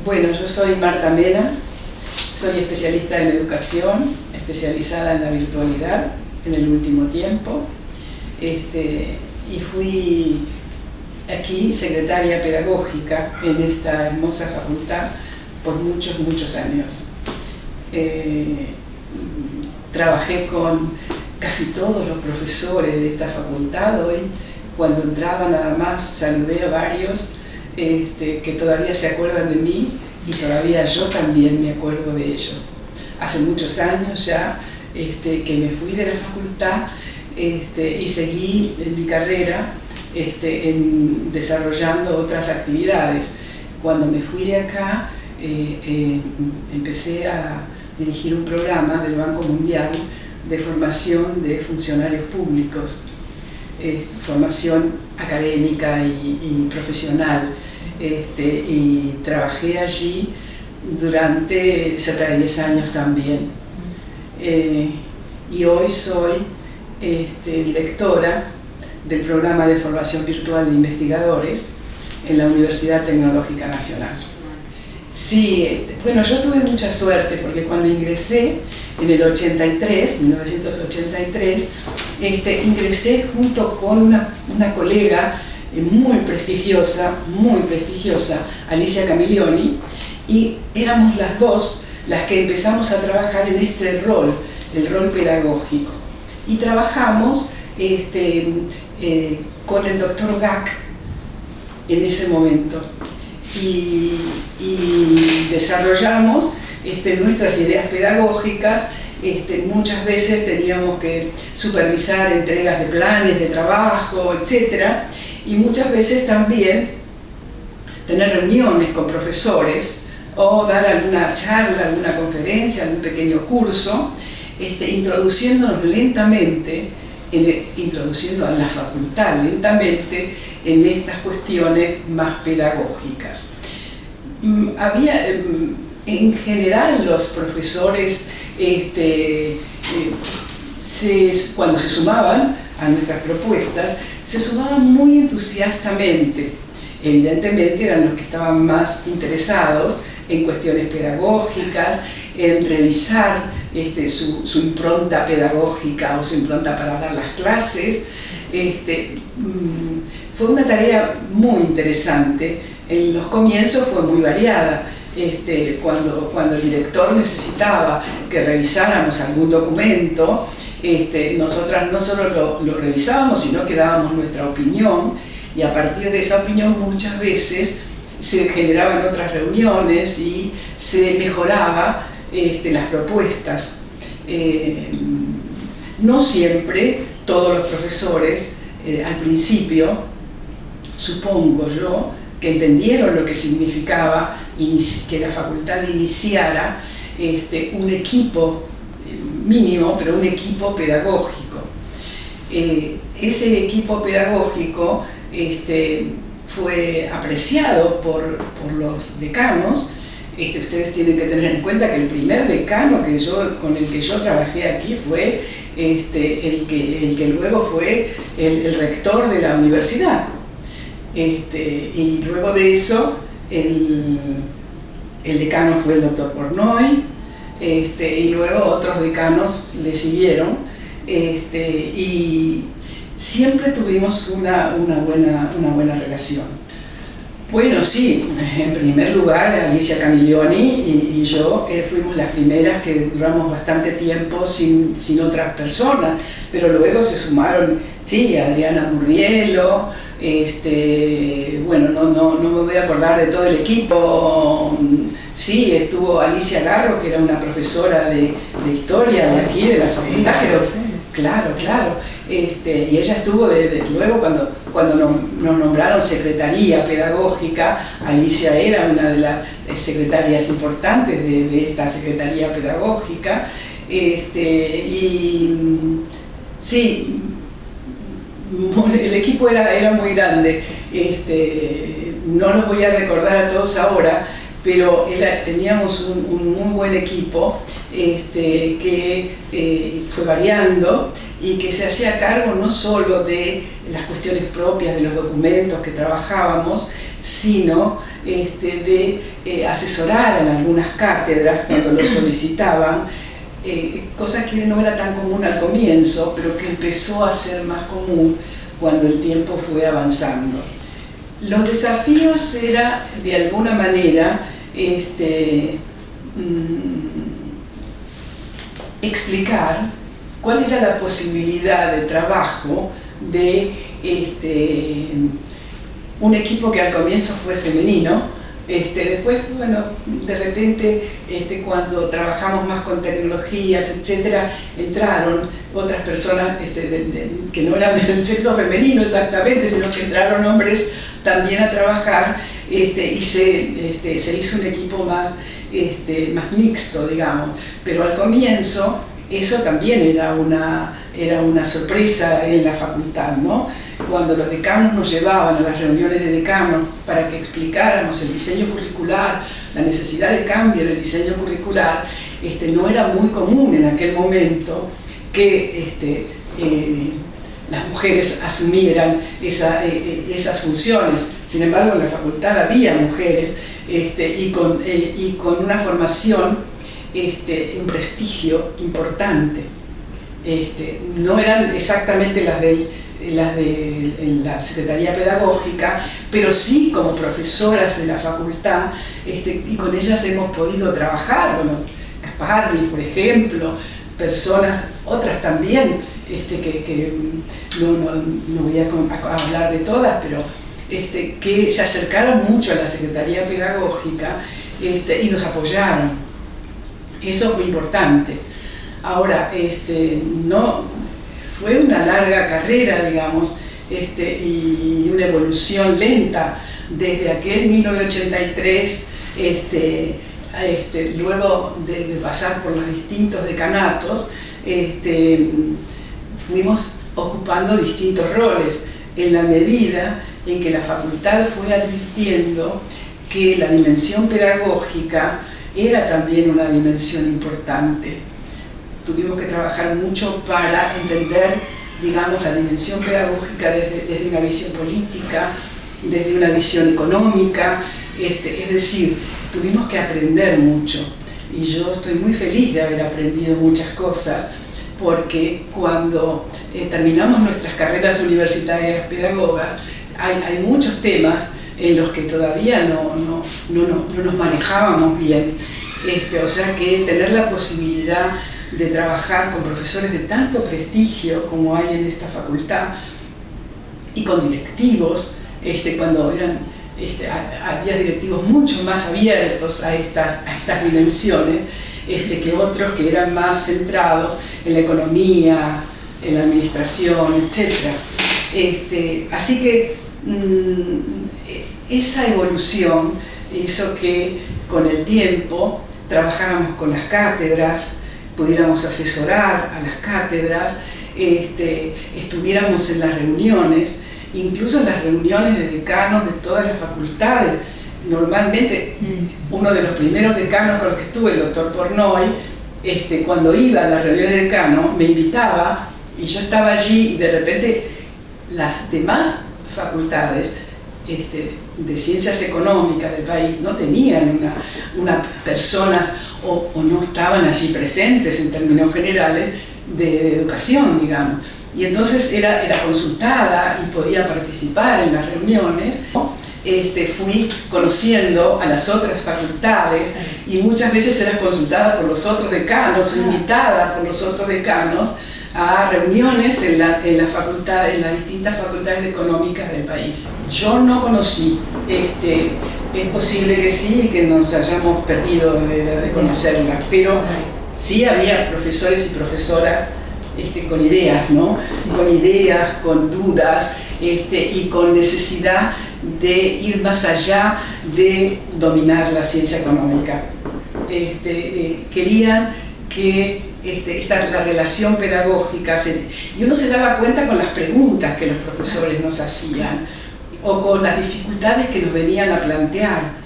Bueno, yo soy Marta Mena, soy especialista en educación, especializada en la virtualidad en el último tiempo, y fui aquí secretaria pedagógica en esta hermosa facultad por muchos, muchos años. Trabajé con casi todos los profesores de esta facultad. Hoy, cuando entraba nada más, saludé a varios que todavía se acuerdan de mí y todavía yo también me acuerdo de ellos. Hace muchos años ya que me fui de la facultad y seguí en mi carrera desarrollando otras actividades. Cuando me fui de acá, empecé a dirigir un programa del Banco Mundial de formación de funcionarios públicos, formación académica y profesional, y trabajé allí durante cerca de 10 años también. Y hoy soy directora del programa de formación virtual de investigadores en la Universidad Tecnológica Nacional. Sí, bueno, yo tuve mucha suerte porque cuando ingresé en el 1983, ingresé junto con una colega muy prestigiosa, Alicia Camilioni, y éramos las dos las que empezamos a trabajar en este rol, el rol pedagógico. Y trabajamos con el doctor Gack en ese momento. Y desarrollamos nuestras ideas pedagógicas. Muchas veces teníamos que supervisar entregas de planes de trabajo, etc. Y muchas veces también tener reuniones con profesores o dar alguna charla, alguna conferencia, algún pequeño curso, introduciéndonos lentamente, introduciendo a la facultad lentamente en estas cuestiones más pedagógicas. Había, en general, los profesores, cuando se sumaban a nuestras propuestas, se sumaban muy entusiastamente. Evidentemente eran los que estaban más interesados en cuestiones pedagógicas, en revisar su impronta pedagógica o su impronta para dar las clases. Fue una tarea muy interesante. En los comienzos fue muy variada. Cuando el director necesitaba que revisáramos algún documento, nosotras no solo lo revisábamos, sino que dábamos nuestra opinión, y a partir de esa opinión muchas veces se generaban otras reuniones y se mejoraba las propuestas. No siempre todos los profesores al principio, supongo yo, que entendieron lo que significaba que la facultad iniciara un equipo mínimo, pero un equipo pedagógico. Ese equipo pedagógico fue apreciado por los decanos. Ustedes tienen que tener en cuenta que el primer decano con el que yo trabajé aquí fue el que luego fue el rector de la universidad. Y luego de eso, el decano fue el doctor Pornoy, y luego otros decanos le siguieron, y siempre tuvimos una buena relación. Bueno, sí, en primer lugar Alicia Camilioni y yo fuimos las primeras que duramos bastante tiempo sin otras personas, pero luego se sumaron, sí, Adriana Murrielo, bueno, no me voy a acordar de todo el equipo. Sí, estuvo Alicia Garro, que era una profesora de historia de aquí, de la facultad, pero claro. Y ella estuvo luego cuando nos nombraron secretaría pedagógica. Alicia era una de las secretarias importantes de esta secretaría pedagógica. Y sí, el equipo era muy grande. No los voy a recordar a todos ahora, pero teníamos un muy buen equipo que fue variando y que se hacía cargo no solo de las cuestiones propias de los documentos que trabajábamos, sino de asesorar en algunas cátedras cuando lo solicitaban, cosa que no era tan común al comienzo, pero que empezó a ser más común cuando el tiempo fue avanzando. Los desafíos era, de alguna manera, explicar cuál era la posibilidad de trabajo de un equipo que al comienzo fue femenino. Después, bueno, de repente, cuando trabajamos más con tecnologías, etcétera, entraron otras personas que no eran del sexo femenino exactamente, sino que entraron hombres también a trabajar, y se hizo un equipo más mixto, digamos. Pero al comienzo eso también era una sorpresa en la facultad, ¿no? Cuando los decanos nos llevaban a las reuniones de decanos para que explicáramos el diseño curricular, la necesidad de cambio en el diseño curricular, no era muy común en aquel momento que las mujeres asumieran esas funciones. Sin embargo, en la facultad había mujeres y con una formación, un prestigio importante. No eran exactamente las de la Secretaría Pedagógica, pero sí como profesoras de la facultad, y con ellas hemos podido trabajar. Bueno, Gasparri, por ejemplo, personas, otras también, que no voy a hablar de todas, pero que se acercaron mucho a la Secretaría Pedagógica y nos apoyaron. Eso fue importante. Ahora, no fue una larga carrera, digamos, y una evolución lenta desde aquel 1983, luego de pasar por los distintos decanatos, fuimos ocupando distintos roles en la medida en que la facultad fue advirtiendo que la dimensión pedagógica era también una dimensión importante. Tuvimos que trabajar mucho para entender, digamos, la dimensión pedagógica desde una visión política, desde una visión económica, es decir, tuvimos que aprender mucho. Y yo estoy muy feliz de haber aprendido muchas cosas, porque cuando terminamos nuestras carreras universitarias pedagogas, hay muchos temas en los que todavía no nos manejábamos bien. O sea que tener la posibilidad de trabajar con profesores de tanto prestigio como hay en esta facultad y con directivos, cuando había directivos mucho más abiertos a estas dimensiones que otros que eran más centrados en la economía, en la administración, etc. Así que esa evolución hizo que con el tiempo trabajáramos con las cátedras, pudiéramos asesorar a las cátedras, estuviéramos en las reuniones, incluso en las reuniones de decanos de todas las facultades. Normalmente, uno de los primeros decanos con los que estuve, el doctor Pornoy, cuando iba a las reuniones de decano, me invitaba y yo estaba allí, y de repente las demás facultades de ciencias económicas del país no tenían una personas o no estaban allí presentes en términos generales de educación, digamos. Y entonces era consultada y podía participar en las reuniones. Fui conociendo a las otras facultades y muchas veces era consultada por los otros decanos o invitada por los otros decanos a reuniones en las distintas facultades económicas del país. Yo no conocí, es posible que sí y que nos hayamos perdido de conocerla, pero sí había profesores y profesoras con ideas, ¿no? Sí. Con ideas, con dudas y con necesidad de ir más allá de dominar la ciencia económica. Querían que la relación pedagógica, y uno se daba cuenta con las preguntas que los profesores nos hacían o con las dificultades que nos venían a plantear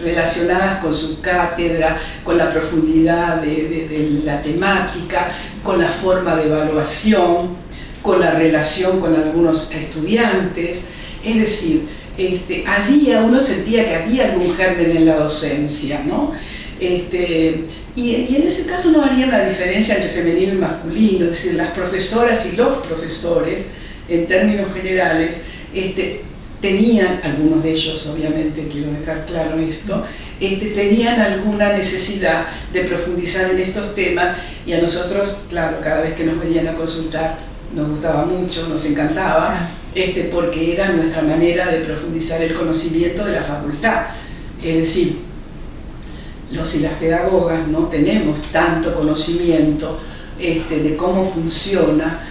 relacionadas con su cátedra, con la profundidad de la temática, con la forma de evaluación, con la relación con algunos estudiantes. Es decir, uno sentía que había algún germen en la docencia, ¿no? Y en ese caso no había una diferencia entre femenino y masculino, es decir, las profesoras y los profesores, en términos generales, tenían, algunos de ellos obviamente, quiero dejar claro esto, tenían alguna necesidad de profundizar en estos temas, y a nosotros, claro, cada vez que nos venían a consultar nos gustaba mucho, nos encantaba, porque era nuestra manera de profundizar el conocimiento de la facultad. Es decir, los y las pedagogas no tenemos tanto conocimiento de cómo funciona,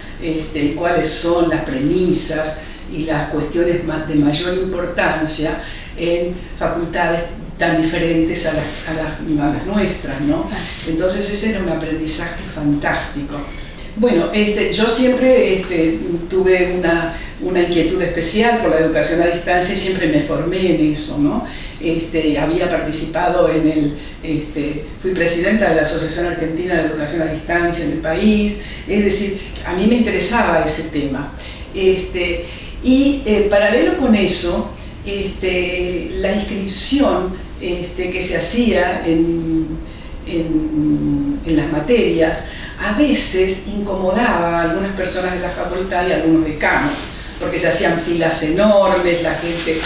cuáles son las premisas y las cuestiones de mayor importancia en facultades tan diferentes a las nuestras, ¿no? Entonces ese era un aprendizaje fantástico. Bueno, yo siempre tuve una inquietud especial por la educación a distancia y siempre me formé en eso, ¿no? Había participado fui presidenta de la Asociación Argentina de Educación a Distancia en el país, es decir, a mí me interesaba ese tema. Paralelo con eso, la inscripción que se hacía en las materias a veces incomodaba a algunas personas de la facultad y a algunos decanos, porque se hacían filas enormes, la gente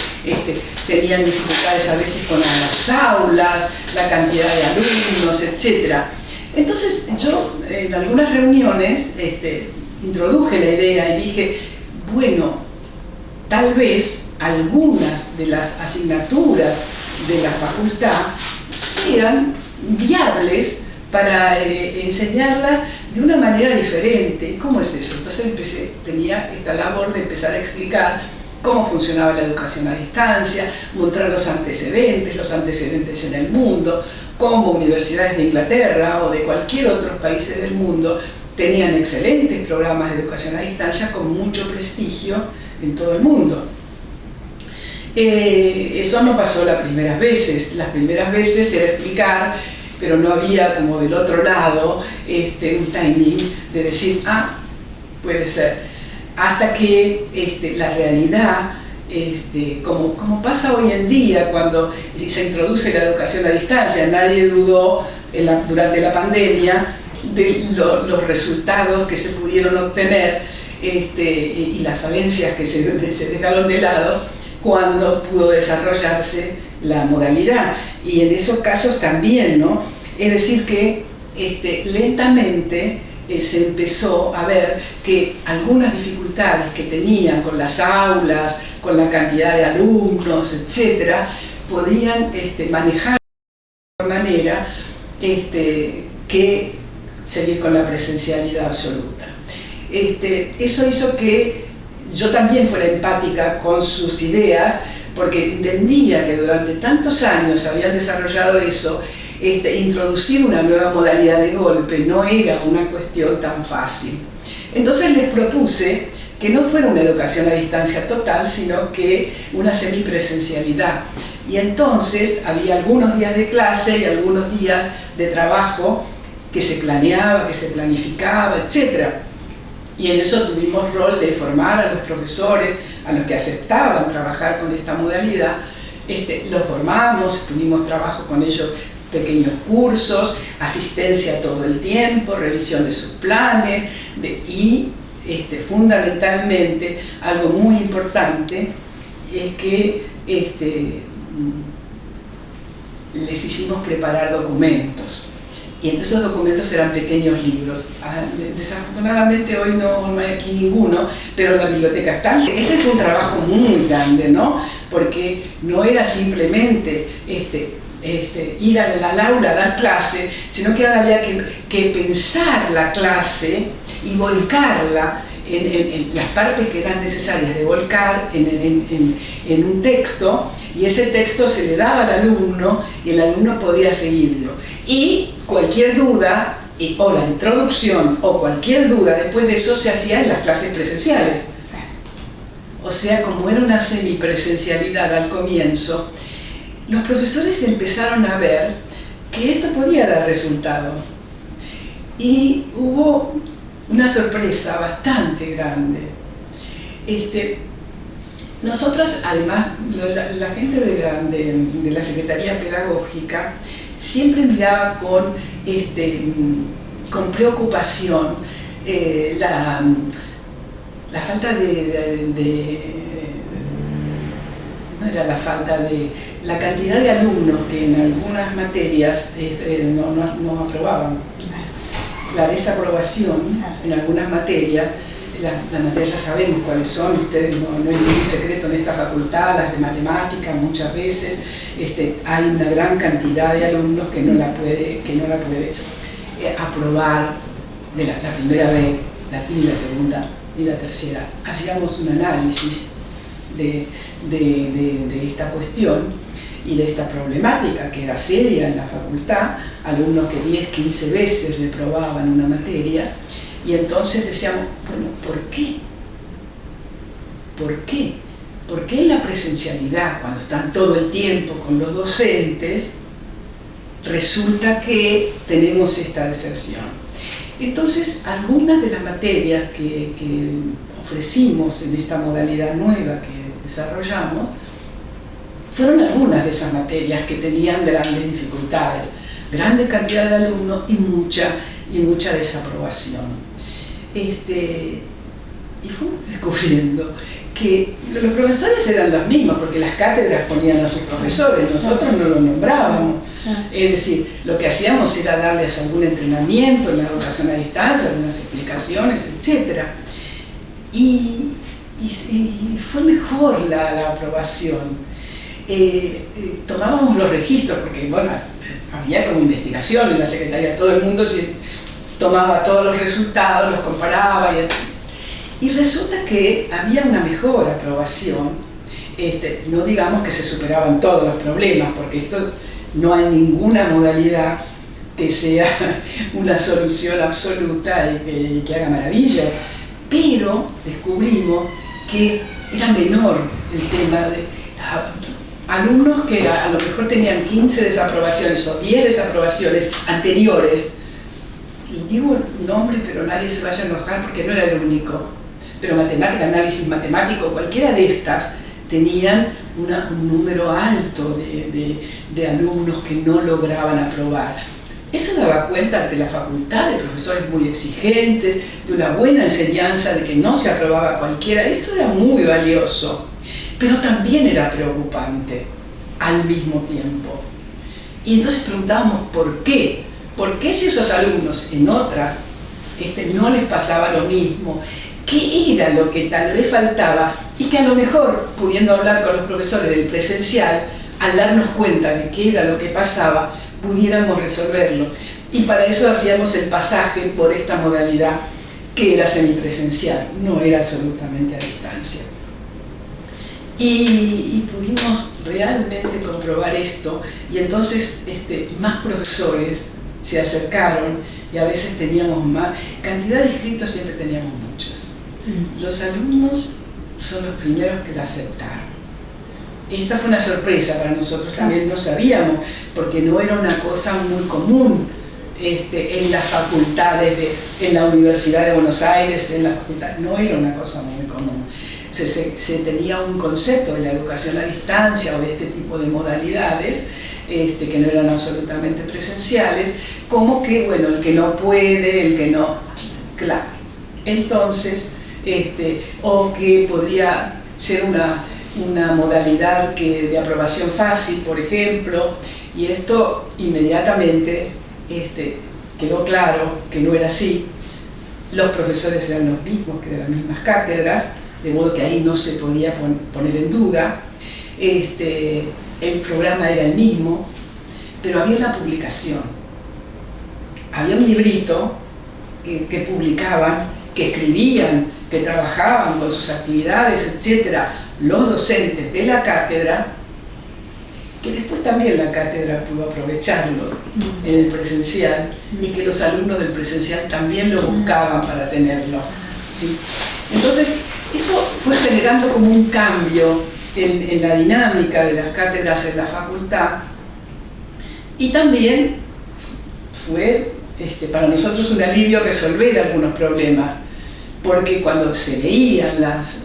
tenía dificultades a veces con las aulas, la cantidad de alumnos, etc. Entonces yo en algunas reuniones introduje la idea y dije, bueno, tal vez algunas de las asignaturas de la facultad sean viables para enseñarlas de una manera diferente. ¿Cómo es eso? Entonces tenía esta labor de empezar a explicar cómo funcionaba la educación a distancia, mostrar los antecedentes en el mundo, cómo universidades de Inglaterra o de cualquier otro país del mundo tenían excelentes programas de educación a distancia con mucho prestigio en todo el mundo. Eso no pasó las primeras veces. Las primeras veces era explicar, pero no había como del otro lado un timing de decir, puede ser. Hasta que la realidad, como pasa hoy en día cuando se introduce la educación a distancia, nadie dudó durante la pandemia de los resultados que se pudieron obtener y las falencias que se dejaron de lado cuando pudo desarrollarse la modalidad. Y en esos casos también, ¿no? Es decir que lentamente se empezó a ver que algunas dificultades que tenían con las aulas, con la cantidad de alumnos, etc., podían manejar de otra manera que seguir con la presencialidad absoluta. Eso hizo que yo también fuera empática con sus ideas, porque entendía que durante tantos años habían desarrollado eso. Introducir una nueva modalidad de golpe no era una cuestión tan fácil. Entonces les propuse que no fuera una educación a distancia total, sino que una semipresencialidad. Y entonces había algunos días de clase y algunos días de trabajo que se planeaba, que se planificaba, etc. Y en eso tuvimos rol de formar a los profesores, a los que aceptaban trabajar con esta modalidad. Los formamos, tuvimos trabajo con ellos, pequeños cursos, asistencia todo el tiempo, revisión de sus planes y fundamentalmente algo muy importante es que les hicimos preparar documentos. Y entonces esos documentos eran pequeños libros. Desafortunadamente hoy no hay aquí ninguno, pero la biblioteca está. Ese fue un trabajo muy grande, ¿no? Porque no era simplemente ir al aula a dar clase, sino que ahora había que pensar la clase y volcarla en las partes que eran necesarias de volcar en un texto, y ese texto se le daba al alumno y el alumno podía seguirlo. Y cualquier duda, o la introducción, o cualquier duda después de eso se hacía en las clases presenciales. O sea, como era una semipresencialidad al comienzo, los profesores empezaron a ver que esto podía dar resultado. Y hubo una sorpresa bastante grande. Nosotras, además, la gente de la Secretaría Pedagógica siempre miraba con preocupación la falta no era la falta de la cantidad de alumnos que en algunas materias no aprobaban. La desaprobación en algunas materias, las materias ya sabemos cuáles son, ustedes no hay ningún secreto en esta facultad, las de matemáticas muchas veces, hay una gran cantidad de alumnos que no la puede aprobar de la primera vez, ni la segunda ni la tercera. Hacíamos un análisis de esta cuestión y de esta problemática que era seria en la facultad, alumnos que 10, 15 veces reprobaban una materia, y entonces decíamos, bueno, ¿por qué? ¿Por qué? ¿Por qué en la presencialidad, cuando están todo el tiempo con los docentes, resulta que tenemos esta deserción? Entonces, algunas de las materias que ofrecimos en esta modalidad nueva que desarrollamos, fueron algunas de esas materias que tenían grandes dificultades, grande cantidad de alumnos y mucha desaprobación. Y fuimos descubriendo que los profesores eran los mismos, porque las cátedras ponían a sus profesores, nosotros no los nombrábamos. Es decir, lo que hacíamos era darles algún entrenamiento en la educación a distancia, algunas explicaciones, etc. Y fue mejor la aprobación. Tomábamos los registros, porque bueno, había como investigación en la Secretaría, todo el mundo tomaba todos los resultados, los comparaba y resulta que había una mejor aprobación. No digamos que se superaban todos los problemas, porque esto no hay ninguna modalidad que sea una solución absoluta y que haga maravillas, pero descubrimos que era menor el tema de alumnos que a lo mejor tenían 15 desaprobaciones o 10 desaprobaciones anteriores, y digo el nombre, pero nadie se vaya a enojar porque no era el único, pero matemática, análisis matemático, cualquiera de estas, tenían un número alto de alumnos que no lograban aprobar. Eso daba cuenta ante la facultad de profesores muy exigentes, de una buena enseñanza, de que no se aprobaba cualquiera. Esto era muy valioso, pero también era preocupante al mismo tiempo. Y entonces preguntábamos ¿por qué? ¿Por qué si esos alumnos en otras no les pasaba lo mismo? ¿Qué era lo que tal vez faltaba? Y que a lo mejor, pudiendo hablar con los profesores del presencial, al darnos cuenta de qué era lo que pasaba, pudiéramos resolverlo. Y para eso hacíamos el pasaje por esta modalidad que era semipresencial, no era absolutamente a distancia. Y pudimos realmente comprobar esto, y entonces más profesores se acercaron y a veces teníamos más. Cantidad de inscritos siempre teníamos muchos. Los alumnos son los primeros que la aceptaron. Esta fue una sorpresa para nosotros, también no sabíamos, porque no era una cosa muy común en las facultades, en la Universidad de Buenos Aires, en la facultad, no era una cosa muy común. Se tenía un concepto de la educación a distancia o de este tipo de modalidades que no eran absolutamente presenciales, como que, bueno, el que no puede, el que no, claro. Entonces, o que podría ser una modalidad de aprobación fácil, por ejemplo, y esto inmediatamente quedó claro que no era así. Los profesores eran los mismos que de las mismas cátedras, de modo que ahí no se podía poner en duda. El programa era el mismo, pero había una publicación, había un librito que publicaban, que escribían, que trabajaban con sus actividades, etcétera, los docentes de la cátedra, que después también la cátedra pudo aprovecharlo en el presencial, y que los alumnos del presencial también lo buscaban para tenerlo, ¿sí? Entonces, eso fue generando como un cambio en la dinámica de las cátedras en la facultad, y también fue para nosotros un alivio resolver algunos problemas, porque cuando se veían las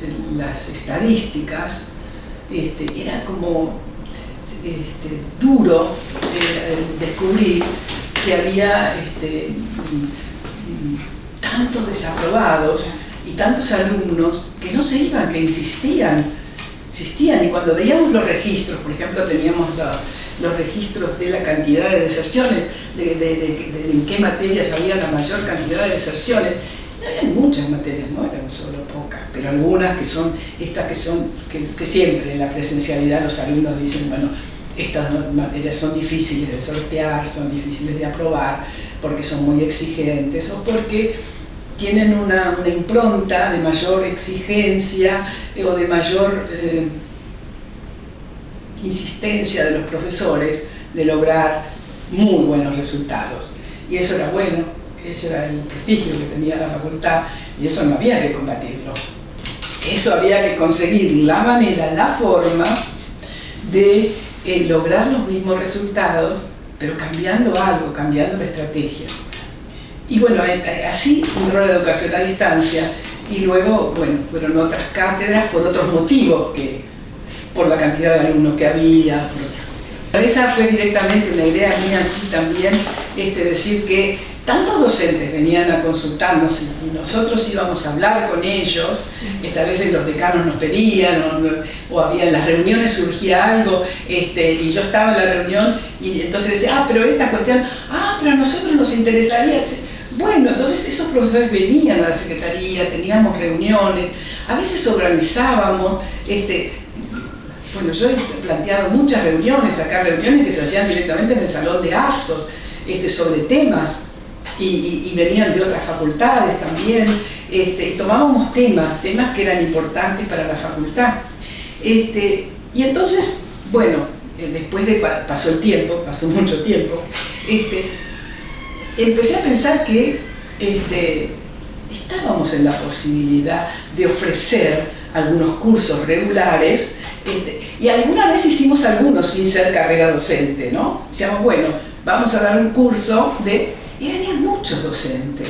estadísticas, era como duro descubrir que había tantos desaprobados y tantos alumnos que no se iban, que insistían. Y cuando veíamos los registros, por ejemplo, teníamos los registros de la cantidad de deserciones, de en qué materias había la mayor cantidad de deserciones. No había muchas materias, no eran solo pocas, pero algunas que son estas que siempre en la presencialidad los alumnos dicen, bueno, estas materias son difíciles de sortear, son difíciles de aprobar, porque son muy exigentes o porque tienen una impronta de mayor exigencia o de mayor insistencia de los profesores de lograr muy buenos resultados. Y eso era bueno, ese era el prestigio que tenía la facultad, y eso no había que combatirlo. Eso había que conseguir la manera, la forma de lograr los mismos resultados, pero cambiando algo, cambiando la estrategia. Y bueno, así entró la educación a distancia, y luego, bueno, fueron otras cátedras por otros motivos que por la cantidad de alumnos que había, por otras cuestiones. Esa fue directamente una idea mía, así también, decir que tantos docentes venían a consultarnos y nosotros íbamos a hablar con ellos, a veces los decanos nos pedían, o había en las reuniones surgía algo, y yo estaba en la reunión y entonces decía, pero esta cuestión, pero a nosotros nos interesaría. Bueno, entonces esos profesores venían a la secretaría, teníamos reuniones, a veces organizábamos, bueno, yo he planteado muchas reuniones acá, reuniones que se hacían directamente en el salón de actos, sobre temas, y venían de otras facultades también, y tomábamos temas que eran importantes para la facultad. Y entonces, bueno, después pasó el tiempo, pasó mucho tiempo, empecé a pensar que estábamos en la posibilidad de ofrecer algunos cursos regulares, y alguna vez hicimos algunos sin ser carrera docente, ¿no? Decíamos, bueno, vamos a dar un curso y venían muchos docentes.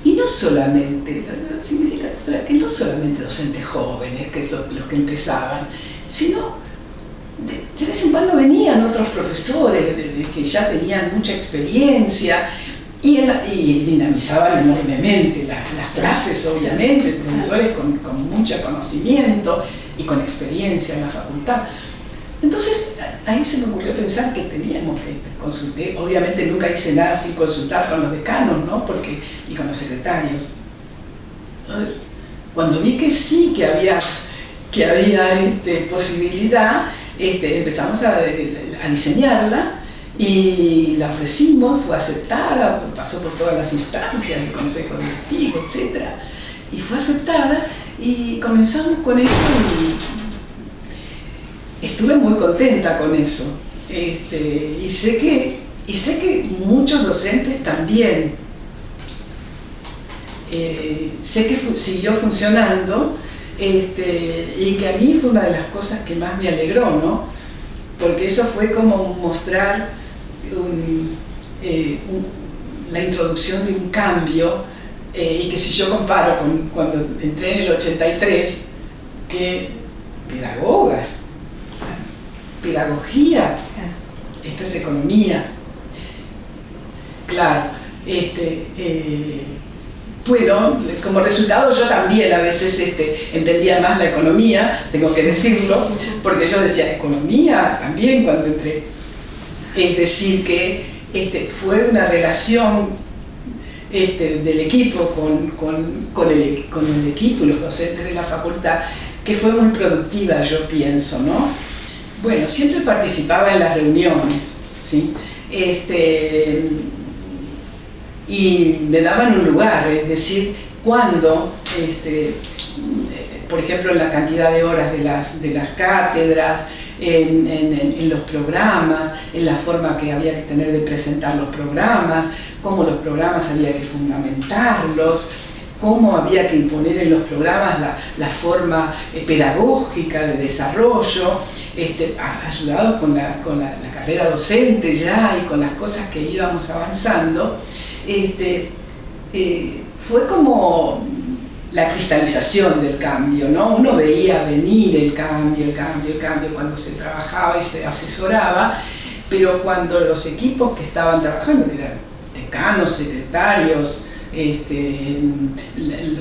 Y no solamente, significa que no solamente docentes jóvenes, que son los que empezaban, sino de vez en cuando venían otros profesores que ya tenían mucha experiencia y dinamizaban enormemente las clases, obviamente, profesores con mucho conocimiento y con experiencia en la facultad. Entonces, ahí se me ocurrió pensar que teníamos que consultar. Obviamente nunca hice nada sin consultar con los decanos, ¿no? Y con los secretarios. Entonces, cuando vi que sí, que había posibilidad, empezamos a diseñarla y la ofrecimos, fue aceptada, pasó por todas las instancias, el consejo directivo, etc. Y fue aceptada y comenzamos con eso y estuve muy contenta con eso. Y sé que muchos docentes también. Sé que siguió funcionando, y que a mí fue una de las cosas que más me alegró, ¿no? Porque eso fue como mostrar la introducción de un cambio, y que si yo comparo con cuando entré en el 83, que pedagogas, pedagogía, esto es economía, claro, bueno, como resultado yo también a veces entendía más la economía, tengo que decirlo, porque yo decía economía también cuando entré. Es decir, que fue una relación del equipo con el equipo y los docentes de la facultad que fue muy productiva, yo pienso, ¿no? Bueno, siempre participaba en las reuniones, ¿sí? Y me daban un lugar, es decir, cuando, por ejemplo, en la cantidad de horas de las cátedras, en los programas, en la forma que había que tener de presentar los programas, cómo los programas había que fundamentarlos, cómo había que imponer en los programas la forma pedagógica de desarrollo, ayudados con la carrera docente ya y con las cosas que íbamos avanzando. Fue como la cristalización del cambio, ¿no? Uno veía venir el cambio cuando se trabajaba y se asesoraba, pero cuando los equipos que estaban trabajando, que eran decanos, secretarios,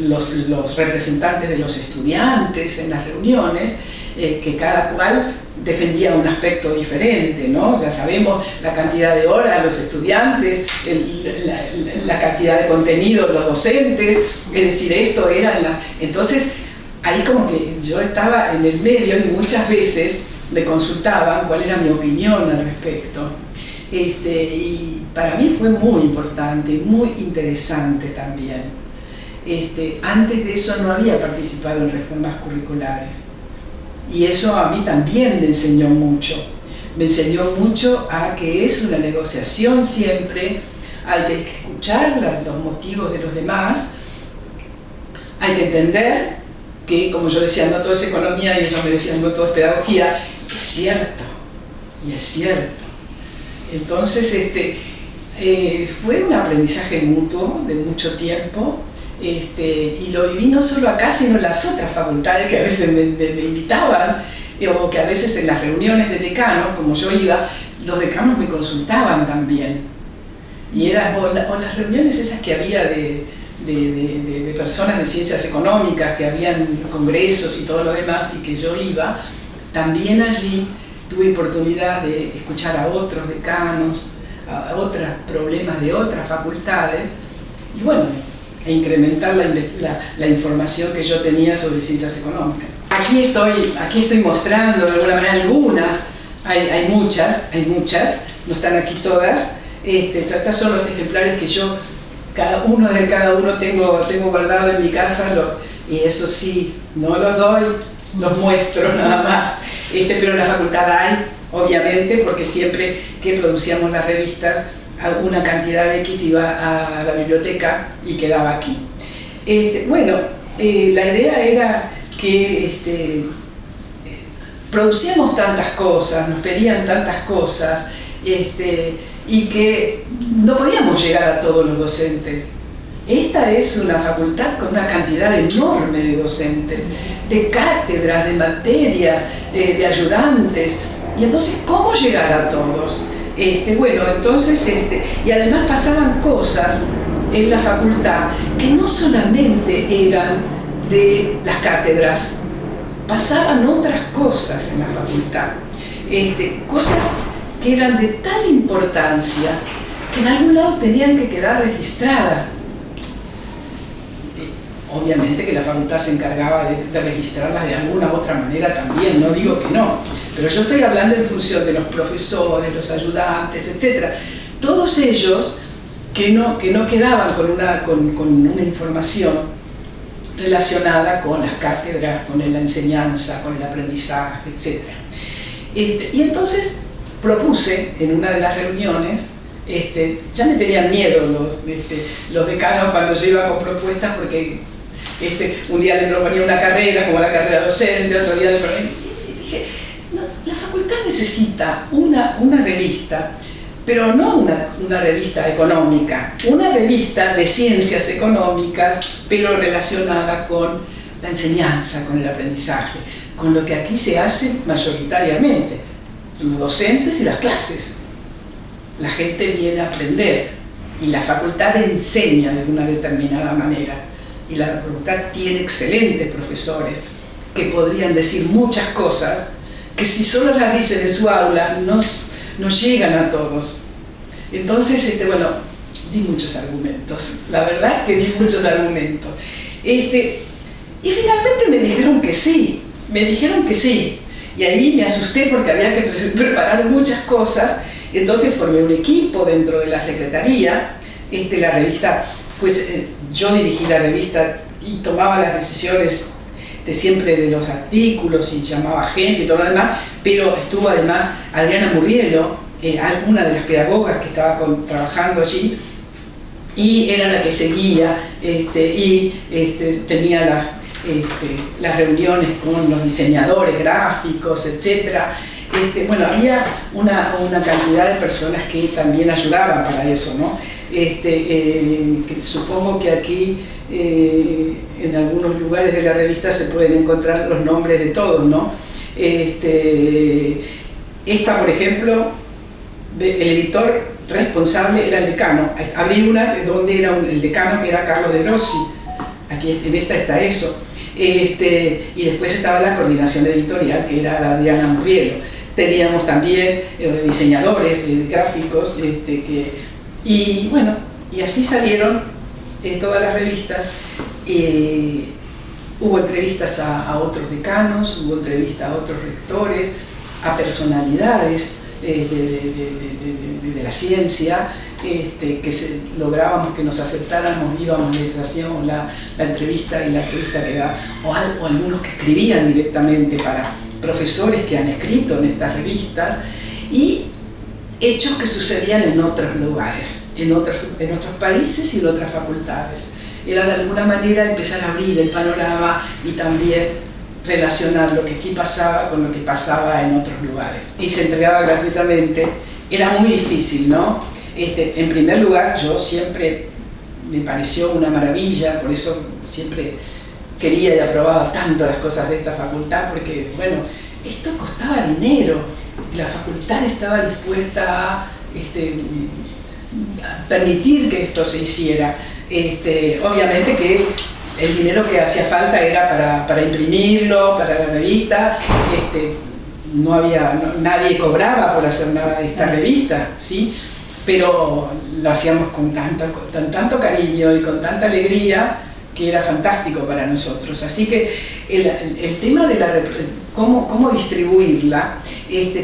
los representantes de los estudiantes en las reuniones, que cada cual defendía un aspecto diferente, ¿no? Ya sabemos la cantidad de horas los estudiantes, la cantidad de contenido los docentes, es decir, esto era entonces ahí como que yo estaba en el medio y muchas veces me consultaban cuál era mi opinión al respecto. Y para mí fue muy importante, muy interesante también. Antes de eso no había participado en reformas curriculares y eso a mí también me enseñó mucho. Me enseñó mucho a que es una negociación siempre, hay que escuchar los motivos de los demás, hay que entender que, como yo decía, no todo es economía y ellos me decían no todo es pedagogía, es cierto, y es cierto. Entonces fue un aprendizaje mutuo de mucho tiempo, y lo viví no solo acá sino en las otras facultades que a veces me invitaban, o que a veces en las reuniones de decanos, como yo iba, los decanos me consultaban también, y o las reuniones esas que había de personas de ciencias económicas, que habían congresos y todo lo demás, y que yo iba, también allí tuve oportunidad de escuchar a otros decanos, a otros problemas de otras facultades, y bueno, e incrementar la información que yo tenía sobre ciencias económicas. Aquí estoy mostrando de alguna manera algunas, hay muchas, no están aquí todas. Estos son los ejemplares que yo, cada uno tengo guardado en mi casa, y eso sí, no los doy, los muestro nada más. Pero en la facultad hay, obviamente, porque siempre que producíamos las revistas, una cantidad de X iba a la biblioteca y quedaba aquí. La idea era que producíamos tantas cosas, nos pedían tantas cosas, y que no podíamos llegar a todos los docentes. Esta es una facultad con una cantidad enorme de docentes, de cátedras, de materia, de ayudantes, y entonces, ¿cómo llegar a todos? Y además pasaban cosas en la facultad que no solamente eran de las cátedras, pasaban otras cosas en la facultad, cosas que eran de tal importancia que en algún lado tenían que quedar registradas. Obviamente que la facultad se encargaba de registrarlas de alguna u otra manera también, no digo que no, pero yo estoy hablando en función de los profesores, los ayudantes, etc. Todos ellos que no quedaban con una información relacionada con las cátedras, con la enseñanza, con el aprendizaje, etc. Y entonces propuse en una de las reuniones, ya me tenían miedo los decanos cuando yo iba con propuestas, porque un día les proponía una carrera, como la carrera docente, otro día les proponía, y dije, no, la facultad necesita una revista, pero no una revista económica, una revista de ciencias económicas, pero relacionada con la enseñanza, con el aprendizaje, con lo que aquí se hace mayoritariamente, son los docentes y las clases. La gente viene a aprender y la facultad enseña de una determinada manera, y la facultad tiene excelentes profesores que podrían decir muchas cosas que si solo las dicen en su aula no llegan a todos. Entonces, di muchos argumentos, la verdad es que di muchos argumentos. Y finalmente me dijeron que sí, y ahí me asusté porque había que preparar muchas cosas. Entonces formé un equipo dentro de la secretaría, la revista, yo dirigí la revista y tomaba las decisiones siempre de los artículos y llamaba gente y todo lo demás, pero estuvo además Adriana Murrielo, una de las pedagogas que estaba trabajando allí, y era la que seguía, tenía las reuniones con los diseñadores gráficos, etcétera. Había una cantidad de personas que también ayudaban para eso, ¿no? que supongo que aquí en algunos lugares de la revista se pueden encontrar los nombres de todos, ¿no? Esta, por ejemplo, el editor responsable era el decano. Abrí una donde era el decano, que era Carlos de Grossi. Aquí en esta está eso. Y después estaba la coordinación editorial, que era la Adriana Murrielo. Teníamos también diseñadores gráficos, y bueno, y así salieron todas las revistas. Hubo entrevistas a otros decanos, hubo entrevistas a otros rectores, a personalidades de la ciencia, que lográbamos que nos aceptáramos, íbamos, les hacíamos la entrevista, y la entrevista quedaba, o algunos que escribían directamente para profesores que han escrito en estas revistas, y hechos que sucedían en otros lugares, en otros países y en otras facultades. Era de alguna manera empezar a abrir el panorama y también relacionar lo que aquí pasaba con lo que pasaba en otros lugares. Y se entregaba gratuitamente. Era muy difícil, ¿no? En primer lugar, yo siempre me pareció una maravilla, por eso siempre quería y aprobaba tanto las cosas de esta facultad, porque, bueno, esto costaba dinero, y la facultad estaba dispuesta a permitir que esto se hiciera. Obviamente que el dinero que hacía falta era para imprimirlo, para la revista. Nadie cobraba por hacer nada de esta revista, ¿sí? Pero lo hacíamos con tanto cariño y con tanta alegría, que era fantástico para nosotros. Así que el tema de cómo distribuirla,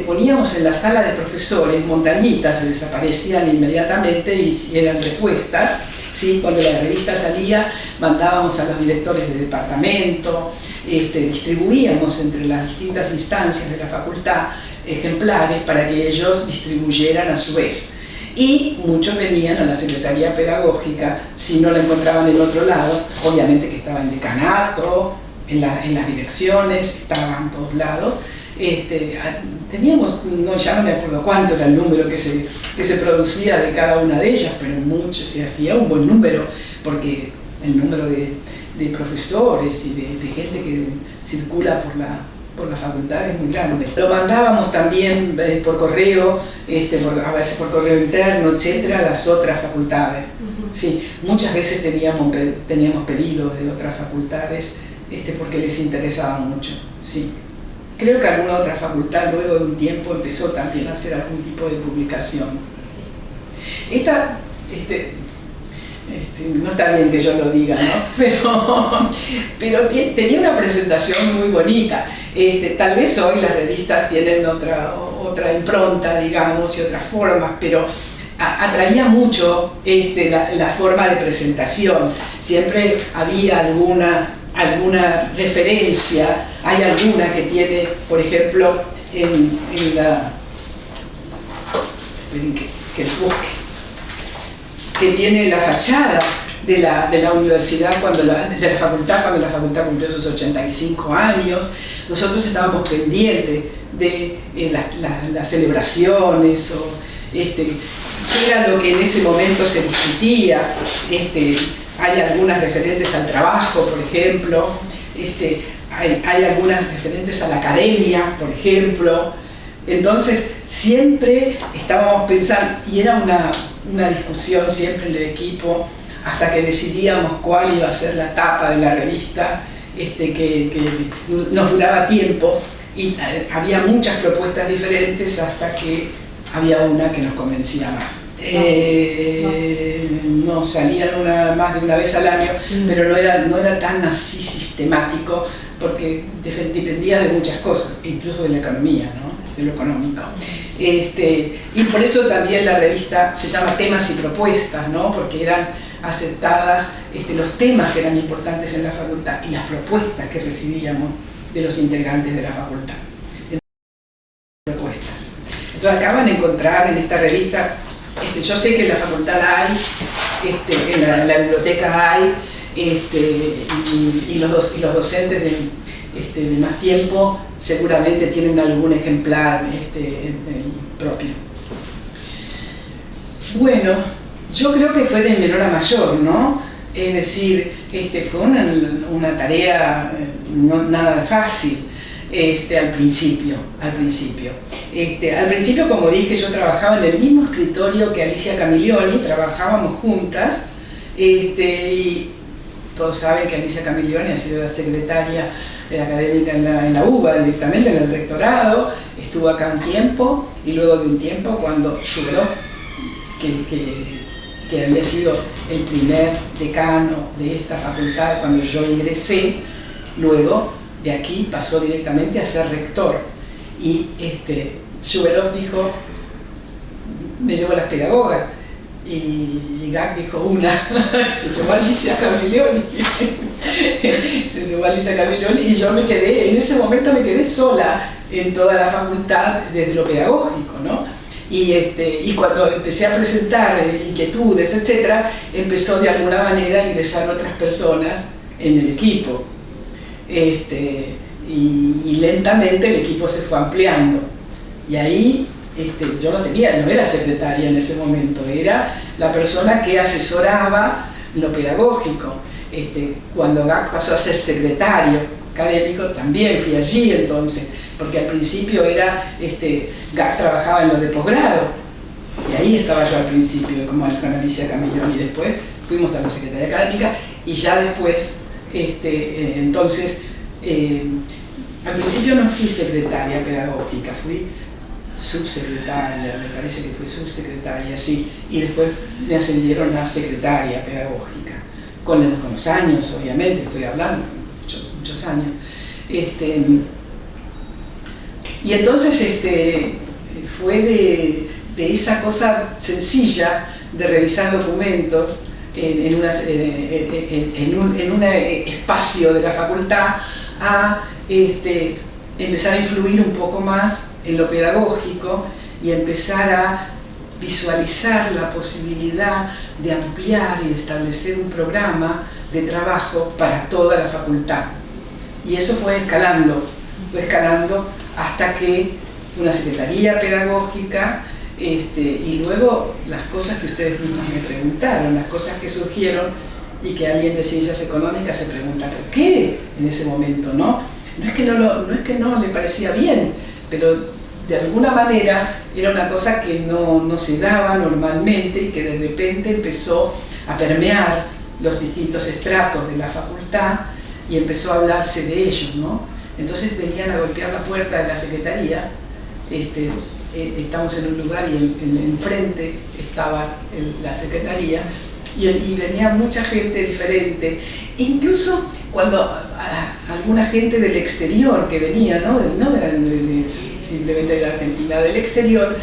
poníamos en la sala de profesores montañitas, se desaparecían inmediatamente y eran repuestas, ¿sí? Cuando la revista salía, mandábamos a los directores de departamento, distribuíamos entre las distintas instancias de la facultad ejemplares para que ellos distribuyeran a su vez. Y muchos venían a la Secretaría Pedagógica, si no la encontraban en otro lado, obviamente que estaba en decanato, en las direcciones, estaba en todos lados. Teníamos, ya no me acuerdo cuánto era el número que se producía de cada una de ellas, pero se hacía un buen número, porque el número de profesores y de gente que circula por la facultad es muy grande. Lo mandábamos también por correo, a veces por correo interno, etcétera, a las otras facultades. Sí, muchas veces teníamos pedidos de otras facultades porque les interesaba mucho. Sí. Creo que alguna otra facultad luego de un tiempo empezó también a hacer algún tipo de publicación. Esta, no está bien que yo lo diga, ¿no? Pero tenía una presentación muy bonita. Tal vez hoy las revistas tienen otra impronta, digamos, y otras formas, pero atraía mucho la forma de presentación. Siempre había alguna referencia. Hay alguna que tiene, por ejemplo, en la... Esperen que los busque. Que tiene la fachada de la universidad, de la facultad, cuando la facultad cumplió sus 85 años. Nosotros estábamos pendientes de las celebraciones, o qué era lo que en ese momento se discutía. Hay algunas referentes al trabajo, por ejemplo, hay algunas referentes a la academia, por ejemplo. Entonces siempre estábamos pensando, y era una discusión siempre en el equipo, hasta que decidíamos cuál iba a ser la tapa de la revista, que nos duraba tiempo, y había muchas propuestas diferentes hasta que había una que nos convencía más. No salían más de una vez al año, pero no era tan así sistemático, porque dependía de muchas cosas, incluso de la economía, ¿no? De lo económico. Y por eso también la revista se llama Temas y Propuestas, ¿no? Porque eran aceptadas los temas que eran importantes en la facultad y las propuestas que recibíamos de los integrantes de la facultad. Propuestas. Entonces acá van a encontrar en esta revista, yo sé que en la facultad hay, en la biblioteca hay, y los docentes de más tiempo seguramente tienen algún ejemplar propio. Bueno, Yo creo que fue de menor a mayor, ¿no? Es decir, fue una tarea nada fácil al principio. Al principio, como dije, yo trabajaba en el mismo escritorio que Alicia Camillioni, trabajábamos juntas, y todos saben que Alicia Camillioni ha sido la secretaria académica en la UBA, directamente en el rectorado, estuvo acá un tiempo, y luego de un tiempo, cuando Shuberov, que había sido el primer decano de esta facultad cuando yo ingresé, luego de aquí pasó directamente a ser rector. Y Shuberov dijo, me llevo las pedagogas, y Gag dijo una, se llamó Alicia Camillioni, y yo me quedé, en ese momento me quedé sola en toda la facultad desde lo pedagógico, ¿no? Y cuando empecé a presentar inquietudes, etc., empezó de alguna manera a ingresar otras personas en el equipo. Y lentamente el equipo se fue ampliando. Y ahí yo no era secretaria en ese momento, era la persona que asesoraba lo pedagógico. Cuando Gag pasó a ser secretario académico, también fui allí entonces, porque al principio Gag trabajaba en lo de posgrado, y ahí estaba yo al principio, como con Alicia Camillioni, y después fuimos a la Secretaría Académica, y ya después, entonces, al principio no fui secretaria pedagógica, fui subsecretaria, me parece que fui subsecretaria, sí, y después me ascendieron a secretaria pedagógica, con los años, obviamente, estoy hablando, muchos años. Y entonces fue de esa cosa sencilla de revisar documentos en un espacio de la facultad a empezar a influir un poco más en lo pedagógico y empezar a visualizar la posibilidad de ampliar y de establecer un programa de trabajo para toda la facultad. Y eso fue escalando hasta que una secretaría pedagógica, y luego las cosas que ustedes mismos me preguntaron, las cosas que surgieron y que alguien de ciencias económicas se pregunta ¿por qué en ese momento? No es que no le parecía bien, pero de alguna manera era una cosa que no se daba normalmente y que de repente empezó a permear los distintos estratos de la facultad y empezó a hablarse de ellos, ¿no? Entonces venían a golpear la puerta de la secretaría, estamos en un lugar y enfrente estaba la secretaría, y venía mucha gente diferente, incluso cuando alguna gente del exterior que venía, no simplemente de Argentina, del exterior,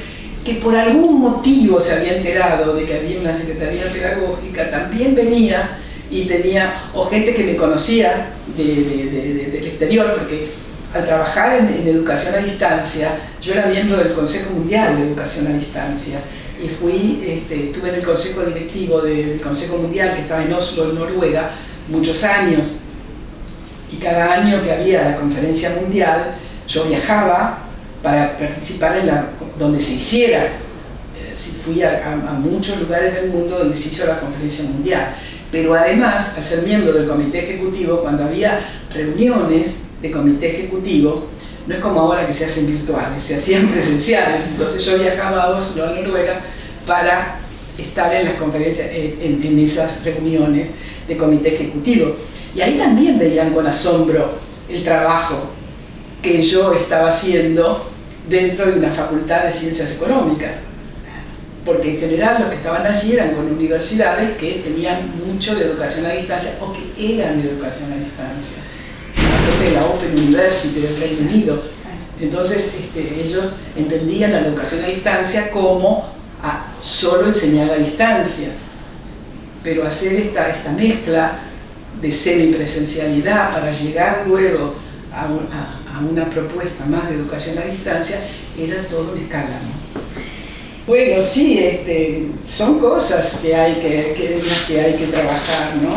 que por algún motivo se había enterado de que había una secretaría pedagógica, también venía y tenía, o gente que me conocía del exterior, porque al trabajar en educación a distancia, yo era miembro del Consejo Mundial de Educación a Distancia, y estuve en el consejo directivo del Consejo Mundial, que estaba en Oslo, en Noruega, muchos años, y cada año que había la conferencia mundial, yo viajaba para participar donde se hiciera. Fui a muchos lugares del mundo donde se hizo la conferencia mundial, pero además, al ser miembro del comité ejecutivo, cuando había reuniones de comité ejecutivo, no es como ahora que se hacen virtuales, se hacían presenciales. Entonces yo viajaba a Oslo, a Noruega, para estar en las conferencias, en esas reuniones de comité ejecutivo. Y ahí también veían con asombro el trabajo que yo estaba haciendo dentro de una facultad de ciencias económicas. Porque en general los que estaban allí eran con universidades que tenían mucho de educación a distancia o que eran de educación a distancia. De la Open University del Reino Unido. Entonces ellos entendían la educación a distancia como solo enseñar a distancia, pero hacer esta mezcla de semipresencialidad para llegar luego a una propuesta más de educación a distancia era todo una escala, ¿no? Bueno, sí, son cosas que hay que trabajar, ¿no?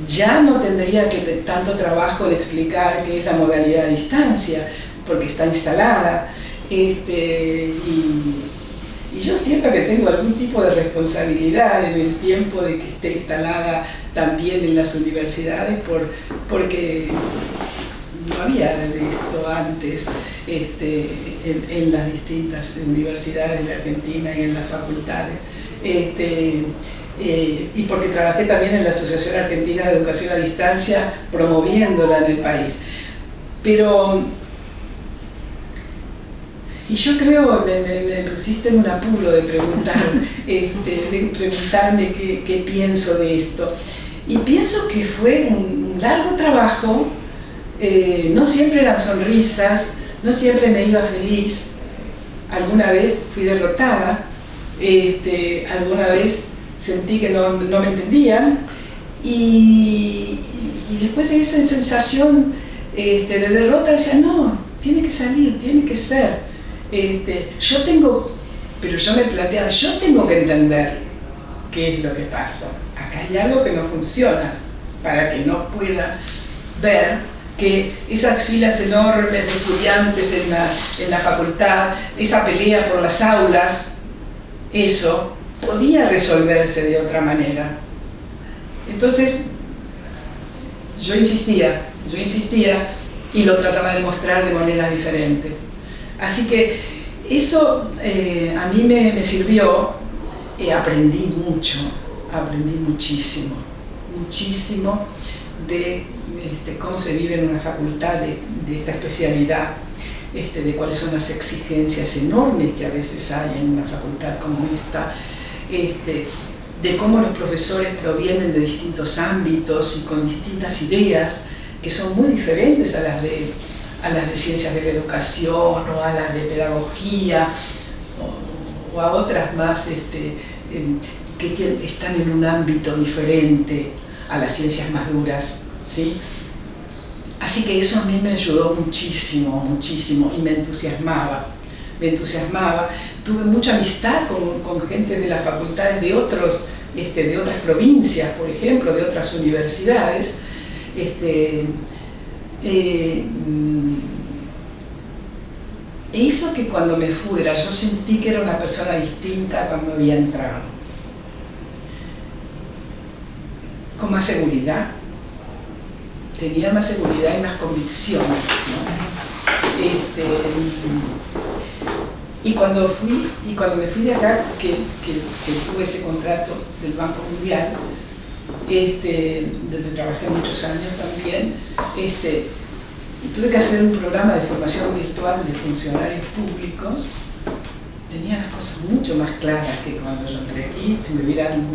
Ya no tendría que tanto trabajo en explicar qué es la modalidad a distancia, porque está instalada, y Y yo siento que tengo algún tipo de responsabilidad en el tiempo de que esté instalada también en las universidades, porque no había de esto antes en las distintas universidades de la Argentina y en las facultades. Y porque trabajé también en la Asociación Argentina de Educación a Distancia, promoviéndola en el país. Pero, y yo creo, me pusiste en un apuro de preguntarme qué pienso de esto. Y pienso que fue un largo trabajo, no siempre eran sonrisas, no siempre me iba feliz, alguna vez fui derrotada, alguna vez sentí que no me entendían, y después de esa sensación de derrota decía, no, tiene que salir, tiene que ser. Pero yo me planteaba, yo tengo que entender qué es lo que pasa. Acá hay algo que no funciona, para que no pueda ver que esas filas enormes de estudiantes en la facultad, esa pelea por las aulas, eso podía resolverse de otra manera. Entonces, yo insistía y lo trataba de mostrar de manera diferente. Así que eso a mí me sirvió, aprendí muchísimo de cómo se vive en una facultad de esta especialidad, de cuáles son las exigencias enormes que a veces hay en una facultad como esta, de cómo los profesores provienen de distintos ámbitos y con distintas ideas que son muy diferentes a las de ciencias de la educación o a las de pedagogía o a otras más que están en un ámbito diferente a las ciencias más duras, ¿sí? Así que eso a mí me ayudó muchísimo y me entusiasmaba. Tuve mucha amistad con gente de las facultades de otras provincias, por ejemplo, de otras universidades. E hizo que cuando me fuera yo sentí que era una persona distinta cuando había entrado, con más seguridad, tenía más seguridad y más convicción, ¿no? Y cuando me fui de acá, que tuve ese contrato del Banco Mundial, donde trabajé muchos años también, y tuve que hacer un programa de formación virtual de funcionarios públicos, tenía las cosas mucho más claras que cuando yo entré aquí. Si me hubieran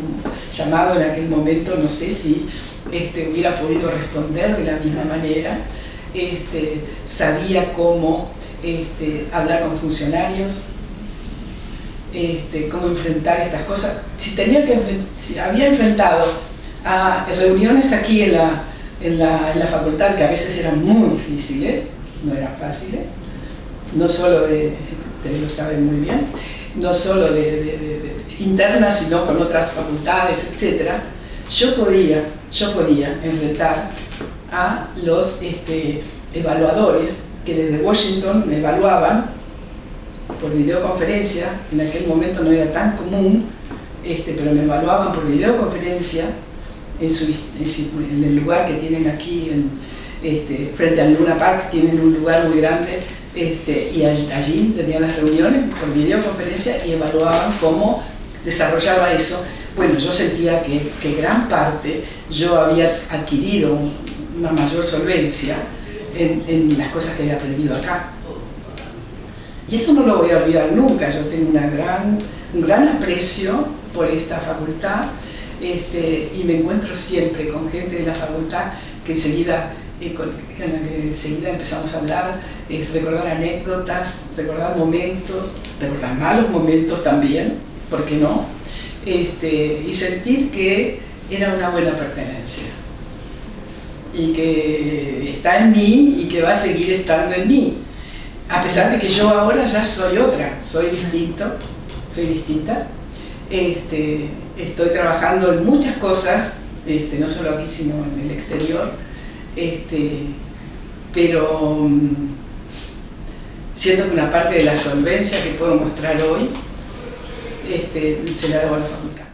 llamado en aquel momento, no sé si hubiera podido responder de la misma manera. Sabía cómo hablar con funcionarios, cómo enfrentar estas cosas. Si había enfrentado a reuniones aquí en la facultad, que a veces eran muy difíciles, no eran fáciles, no solo ustedes lo saben muy bien, no solo de internas, sino con otras facultades, etc. Yo podía enfrentar a los evaluadores que desde Washington me evaluaban por videoconferencia. En aquel momento no era tan común, pero me evaluaban por videoconferencia en el lugar que tienen aquí, frente al Luna Park, tienen un lugar muy grande, y allí tenían las reuniones por videoconferencia y evaluaban cómo desarrollaba eso. Bueno, yo sentía que gran parte yo había adquirido una mayor solvencia en las cosas que había aprendido acá. Y eso no lo voy a olvidar nunca. Yo tengo un gran aprecio por esta facultad, y me encuentro siempre con gente de la facultad que enseguida, con la que enseguida empezamos a hablar, recordar anécdotas, recordar momentos, recordar malos momentos también, ¿por qué no? Y sentir que era una buena pertenencia y que está en mí y que va a seguir estando en mí, a pesar de que yo ahora ya soy otra, soy distinta. Estoy trabajando en muchas cosas, no solo aquí sino en el exterior, pero siento que una parte de la solvencia que puedo mostrar hoy se la debo a la facultad.